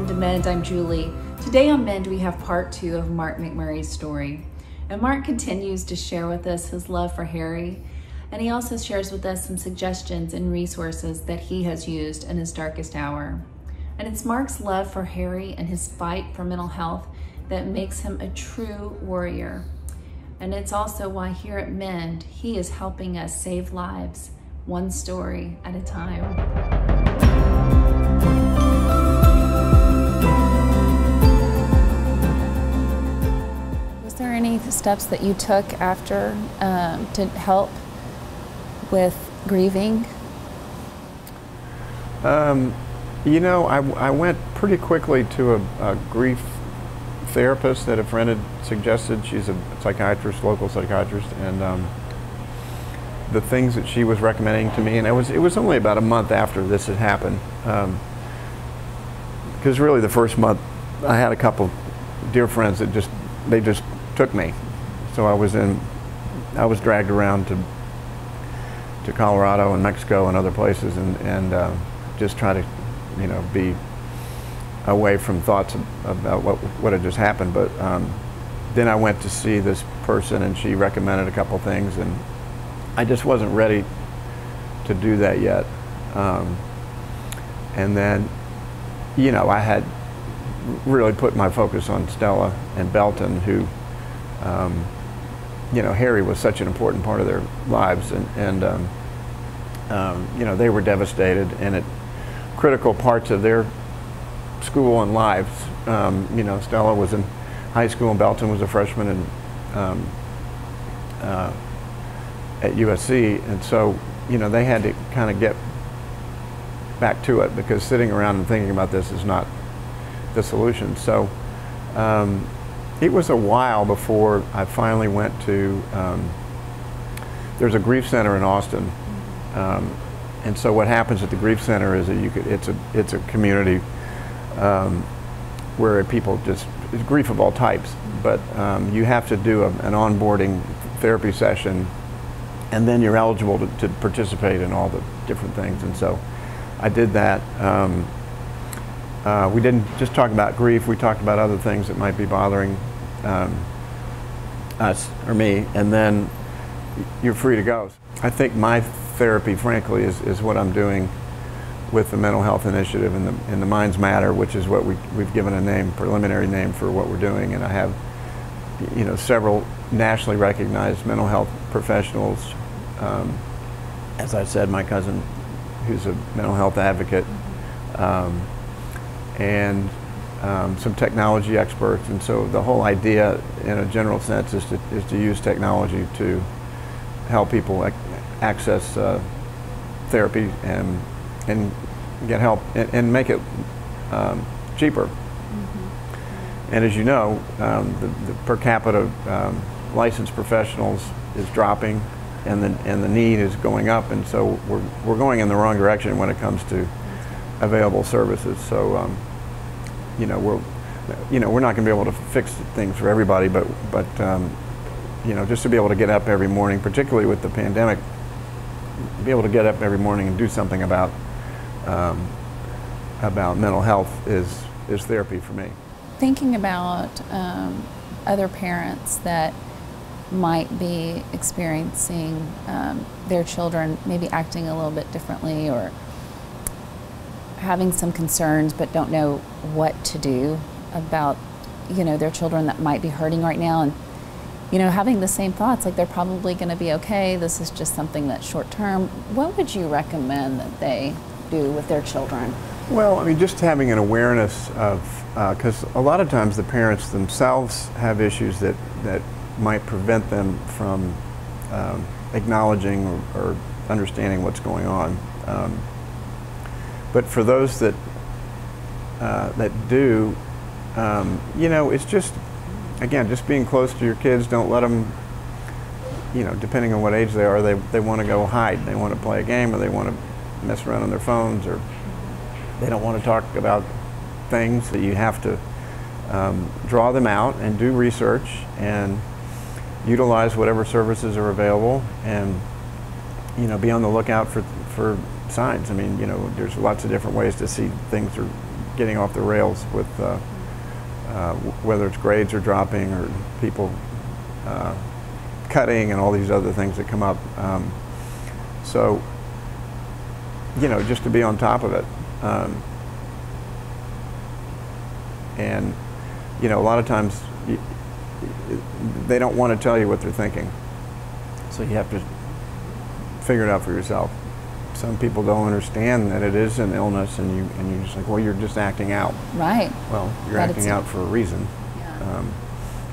welcome to Mend. I'm Julie. Today on Mend, we have part 2 of Mark McMurray's story. And Mark continues to share with us his love for Harry, and he also shares with us some suggestions and resources that he has used in his darkest hour. And it's Mark's love for Harry and his fight for mental health that makes him a true warrior. And it's also why here at Mend, he is helping us save lives, one story at a time. Was there any steps that you took after to help with grieving? You know, I went pretty quickly to a grief therapist that a friend had suggested. She's a psychiatrist, local psychiatrist, and the things that she was recommending to me, and it was only about a month after this had happened, because really the first month I had a couple dear friends that just took me. So I was dragged around to Colorado and Mexico and other places, and just try to, you know, be away from thoughts about what had just happened. But then I went to see this person, and she recommended a couple things, and I just wasn't ready to do that yet. And then, you know, I had really put my focus on Stella and Belton, who, you know, Harry was such an important part of their lives, and you know, they were devastated, and at critical parts of their school and lives. You know, Stella was in high school, and Belton was a freshman at USC, and so, you know, they had to kind of get back to it, because sitting around and thinking about this is not the solution. So it was a while before I finally went to, there's a grief center in Austin, and so what happens at the grief center is that it's a community where people it's grief of all types, but you have to do an onboarding therapy session, and then you're eligible to participate in all the different things. And so I did that. We didn't just talk about grief, we talked about other things that might be bothering us or me, and then you're free to go. I think my therapy, frankly, is what I'm doing with the Mental Health Initiative and the Minds Matter, which is what we've given a name, preliminary name for what we're doing. And I have, you know, several nationally recognized mental health professionals. As I said, my cousin, who's a mental health advocate, and some technology experts. And so the whole idea, in a general sense, is to use technology to help people access therapy and get help and make it cheaper. And as you know, the per capita licensed professionals is dropping, and the need is going up, and so we're going in the wrong direction when it comes to available services. So you know, we're not going to be able to fix things for everybody, but you know, just to be able to get up every morning, particularly with the pandemic, be able to get up every morning and do something about mental health is therapy for me. Thinking about other parents that might be experiencing their children maybe acting a little bit differently, or having some concerns but don't know what to do about, you know, their children that might be hurting right now, and, you know, having the same thoughts, like they're probably going to be okay, this is just something that's short term. What would you recommend that they do with their children? Well, I mean, just having an awareness of, because a lot of times the parents themselves have issues that might prevent them from acknowledging or understanding what's going on. But for those that do, you know, it's just, again, just being close to your kids. Don't let them, you know, depending on what age they are, they want to go hide. They want to play a game, or they want to mess around on their phones, or they don't want to talk about things. That you have to draw them out and do research and utilize whatever services are available, and, you know, be on the lookout for signs. I mean, you know, there's lots of different ways to see things are getting off the rails with whether it's grades are dropping or people cutting and all these other things that come up. So, you know, just to be on top of it. And, you know, a lot of times they don't want to tell you what they're thinking. So you have to figure it out for yourself. Some people don't understand that it is an illness, and you're just like, well, you're just acting out. Right. Well, you're acting out for a reason. Yeah.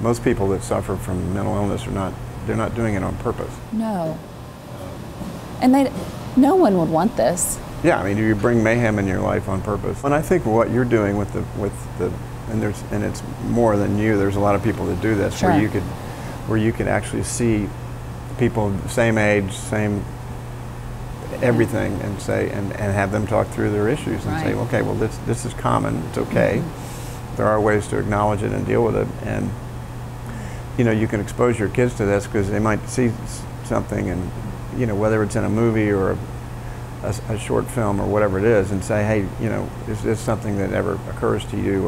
Most people that suffer from mental illness they're not doing it on purpose. No. And no one would want this. Yeah, I mean, you bring mayhem in your life on purpose. And I think what you're doing with the and it's more than you. There's a lot of people that do this, sure. where you could actually see people the same age, same everything, and say and have them talk through their issues and say, okay, well, this is common. It's okay. Mm-hmm. There are ways to acknowledge it and deal with it, and you know, you can expose your kids to this because they might see something, and you know, whether it's in a movie or a short film or whatever it is, and say, hey, you know, is this something that ever occurs to you,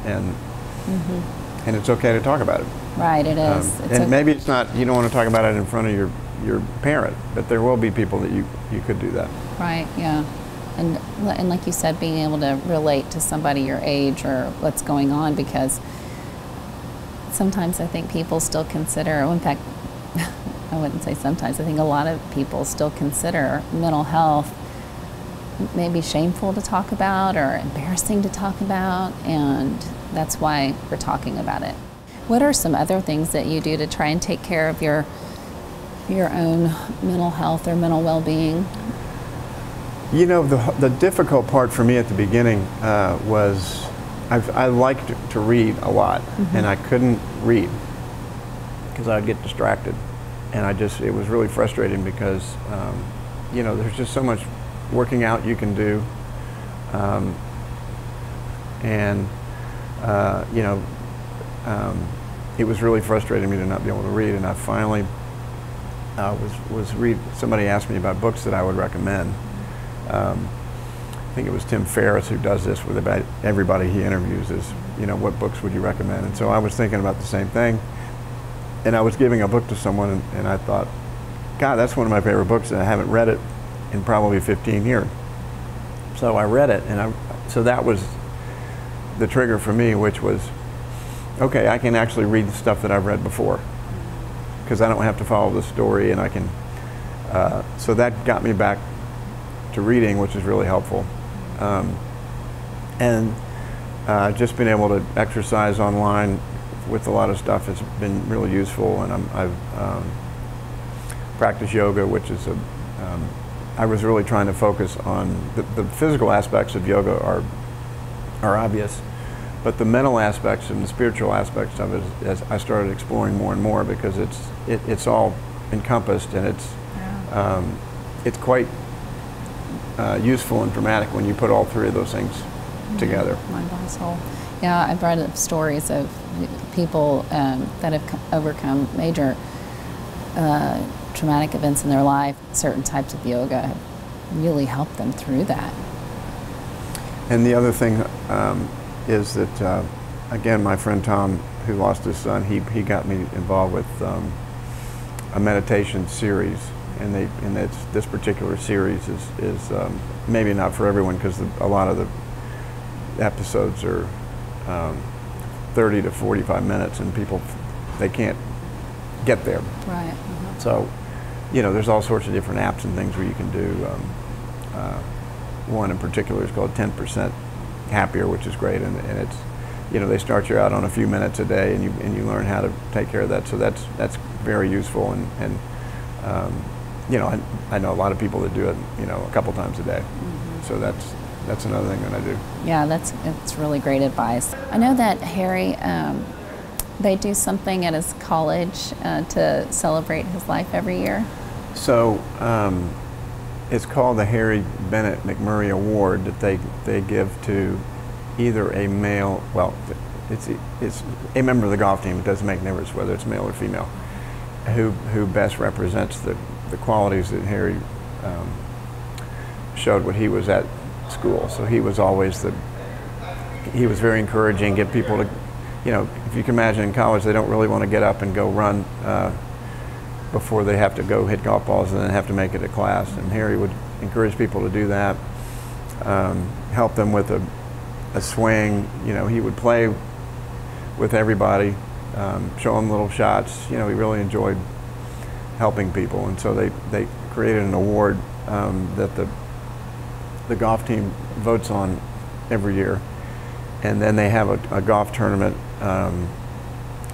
and it's okay to talk about it. Right, it is. And maybe it's not, you don't want to talk about it in front of your parent, but there will be people that you could do that. Right, yeah. And like you said, being able to relate to somebody your age or what's going on, because sometimes I think people still consider, in fact, I wouldn't say sometimes, I think a lot of people still consider mental health maybe shameful to talk about or embarrassing to talk about, and that's why we're talking about it. What are some other things that you do to try and take care of your own mental health or mental well-being? You know, the difficult part for me at the beginning was I liked to read a lot, and I couldn't read because I'd get distracted. And it was really frustrating because, you know, there's just so much working out you can do. You know, it was really frustrating me to not be able to read. And I finally somebody asked me about books that I would recommend. I think it was Tim Ferriss who does this with about everybody he interviews is, you know, what books would you recommend? And so I was thinking about the same thing. And I was giving a book to someone, and I thought, God, that's one of my favorite books, and I haven't read it in probably 15 years. So I read it, and so that was the trigger for me, which was, okay, I can actually read the stuff that I've read before, because I don't have to follow the story, and I can. So that got me back to reading, which is really helpful, and just being able to exercise online with a lot of stuff has been really useful, and I've practiced yoga, which is I was really trying to focus on the physical aspects of yoga are obvious, but the mental aspects and the spiritual aspects of it, as I started exploring more and more, because it's all encompassed, and it's quite useful and dramatic when you put all three of those things together. Mind, body, soul. Yeah, I've read stories of people that have overcome major traumatic events in their life. Certain types of yoga have really helped them through that. And the other thing is that, again, my friend Tom, who lost his son, he got me involved with a meditation series, and this particular series is maybe not for everyone, because a lot of the episodes are 30 to 45 minutes, and people, they can't get there. Right. So, you know, there's all sorts of different apps and things where you can do. One in particular is called 10% Happier, which is great, and it's, you know, they start you out on a few minutes a day, and you learn how to take care of that. So that's very useful, and you know, I know a lot of people that do it, you know, a couple times a day. So that's another thing that I do. Yeah, it's really great advice. I know that Harry, they do something at his college to celebrate his life every year. So it's called the Harry Bennett McMurrey Award that they give to either a male, well, it's a member of the golf team. It doesn't make no difference whether it's male or female, who best represents the qualities that Harry showed when he was at school. So he was always he was very encouraging, get people to, you know, if you can imagine in college, they don't really want to get up and go run before they have to go hit golf balls and then have to make it to class. And Harry would encourage people to do that, help them with a swing. You know, he would play with everybody, show them little shots. You know, he really enjoyed helping people, and so they created an award that the golf team votes on every year, and then they have a golf tournament.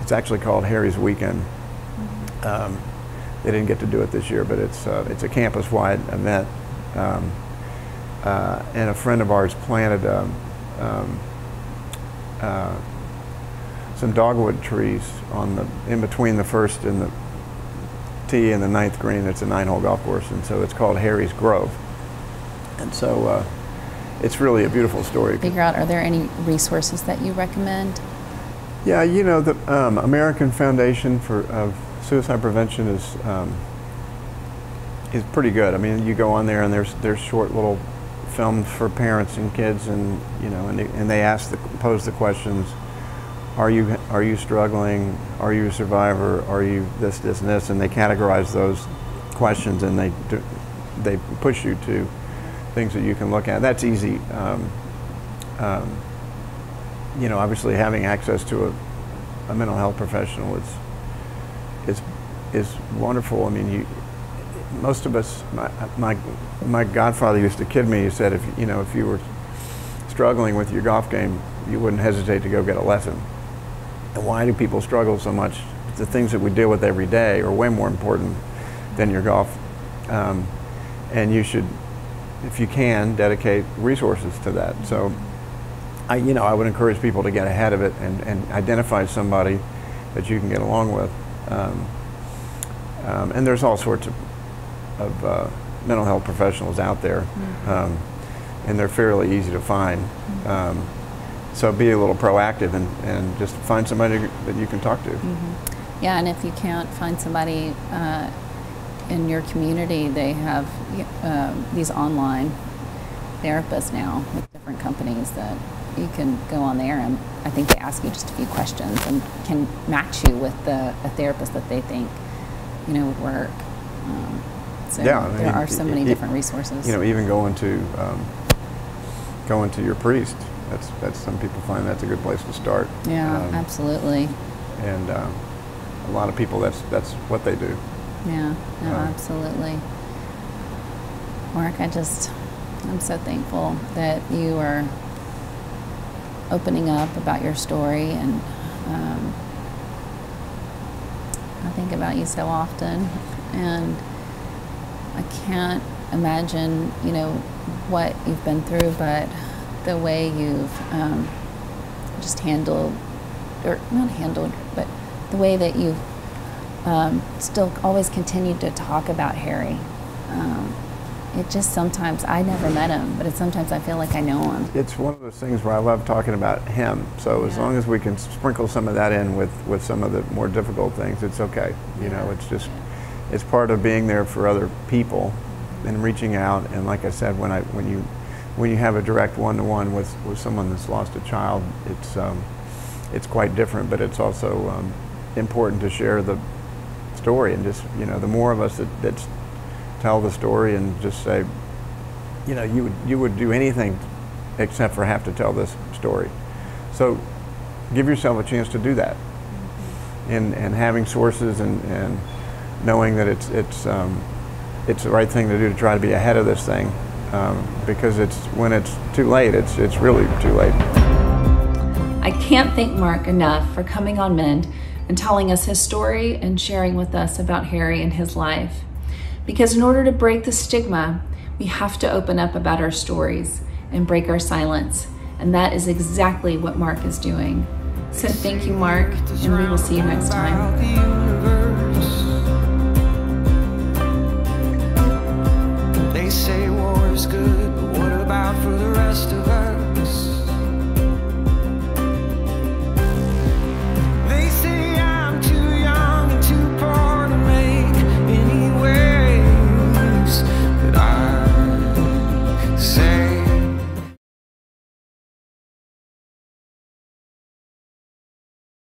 It's actually called Harry's Weekend. They didn't get to do it this year, but it's a campus-wide event. And a friend of ours planted some dogwood trees in between the first and the tee and the ninth green. It's a 9-hole golf course, and so it's called Harry's Grove. And so it's really a beautiful story. Figure out, are there any resources that you recommend? Yeah, you know, the American Foundation of Suicide Prevention is pretty good. I mean, you go on there and there's short little films for parents and kids, and you know, and they pose the questions: Are you struggling? Are you a survivor? Are you this, and this? And they categorize those questions, and they push you to things that you can look at. That's easy. You know, obviously having access to a mental health professional is wonderful. I mean, most of us, my godfather used to kid me. He said, if you were struggling with your golf game, you wouldn't hesitate to go get a lesson. And why do people struggle so much? The things that we deal with every day are way more important than your golf. And you should, if you can, dedicate resources to that. So I would encourage people to get ahead of it and identify somebody that you can get along with. And there's all sorts of mental health professionals out there, and they're fairly easy to find. So be a little proactive and just find somebody that you can talk to. Yeah, and if you can't find somebody in your community, they have these online therapists now with different companies that you can go on there, and I think they ask you just a few questions and can match you with a therapist that they think, you know, would work. So yeah, there are so many different resources. You know, even going to your priest. That's some people find that's a good place to start. Yeah, absolutely. And a lot of people, that's what they do. Yeah, no, absolutely. Mark, I'm so thankful that you are opening up about your story, and I think about you so often, and I can't imagine, you know, what you've been through, but the way you've just handled, or not handled, but the way that you've still always continued to talk about Harry. It just sometimes, I never met him, but sometimes I feel like I know him. It's one of those things where I love talking about him. So as long as we can sprinkle some of that in with some of the more difficult things, it's okay. You know, it's just, it's part of being there for other people and reaching out. And like I said, when you have a direct one-to-one with someone that's lost a child, it's quite different, but it's also important to share the story, and just, you know, the more of us that tell the story and just say, you know, you would do anything except for have to tell this story. So give yourself a chance to do that, and having sources and knowing that it's the right thing to do to try to be ahead of this thing, because when it's too late, it's really too late. I can't thank Mark enough for coming on Mend and telling us his story and sharing with us about Harry and his life. Because in order to break the stigma, we have to open up about our stories and break our silence. And that is exactly what Mark is doing. So thank you, Mark, and we will see you next time.